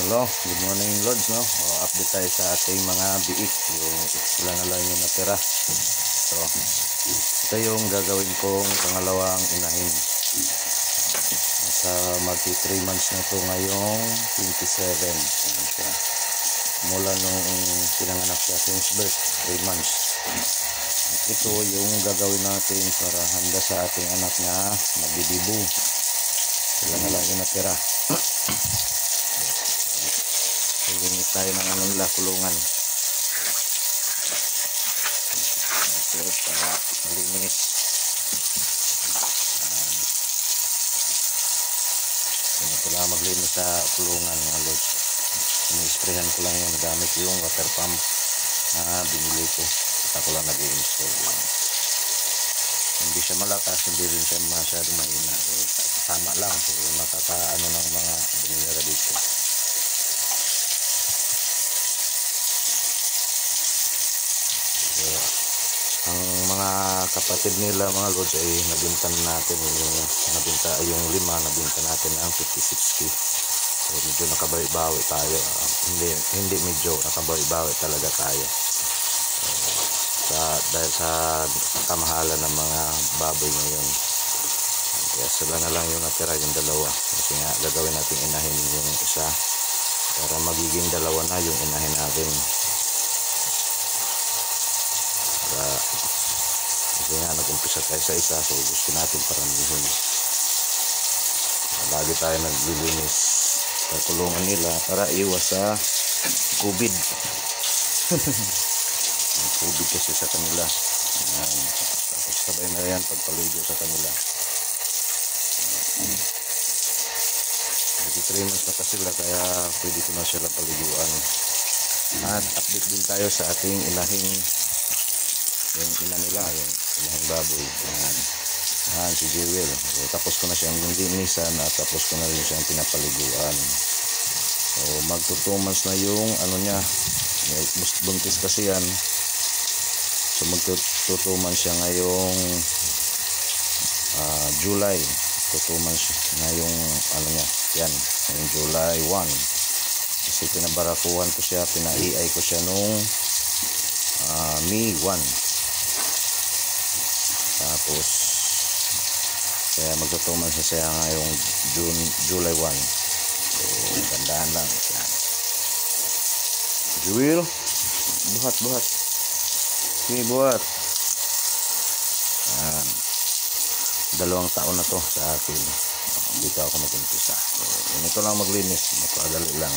Hello, good morning Lods, no? Update tayo sa ating mga biik. Yung sila na lang yung natira. So, ito yung gagawin kong pangalawang inahin. Nasa magti 3 months na to ngayong 27. Ayan siya. Mula nung pinanganak siya since birth, 3 months. At ito yung gagawin natin para handa sa ating anak na magbibibo. Sila na lang yung natira. Linis tayo ng ano nila, kulungan. Okay, para malinis. Ito lang maglinis sa kulungan mga lods. Ini-sprayhan ko lang yun gamit yung water pump na binili ko. Saka ko lang nag-i-install yun. Hindi siya malakas, hindi rin siya masyadong mahina. So, tama lang. So, nakakaano ng mga binira dito. Ang mga kapatid nila mga lods ay nabinta natin yung 5 nabinta natin ng 56k. So medyo nakabawi-bawi tayo. Hindi medyo nakabawi-bawi talaga tayo. Dahil sa kamahalan ng mga baboy ngayon. Kaya sila na lang yung natira, yung dalawa. Kasi nga gagawin natin inahin yung isa para magiging dalawa na yung inahin natin. Kasi nga nag-umpisa tayo sa isa, so gusto natin paramihin. Lagi tayo naglilinis sa kulungan nila para iwas sa COVID. COVID kasi sa kanila. Ayan. Tapos sabay na yan pagpaligo sa kanila. Nag 3 months na pa sila, kaya pwede ko na sila paliguan. At update din tayo sa ating inahing yung ina nila, yung inahing baboy. Ayan, si Jewel. So, tapos ko na siyang linisan at tapos ko na rin siyang pinapaliguan. So magto 2 months na yung ano niya, buntis kasi yan. So magto 2 months siya ngayong July. 2 months na yung ano niya, yan, yung July 1. Kasi pinabarakuhan ko siya, pina-EI ko siya nung May 1. Tapos kaya magtutuman siya ngayong July 1. So tandaan lang yan. Jewel, buhat sige, buhat. Yan, 2 taon na to sa akin. Dito ako mag-umpisa. So ganito lang maglinis, mapadali lang.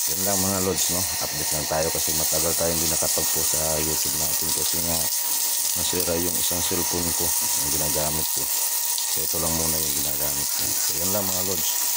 Yan lang mga lods, no? Update lang tayo kasi matagal tayo hindi nakapag-post sa YouTube natin kasi nga nasira yung isang cellphone ko yung ginagamit ko. So ito lang muna yung ginagamit ko. So yan lang mga lods.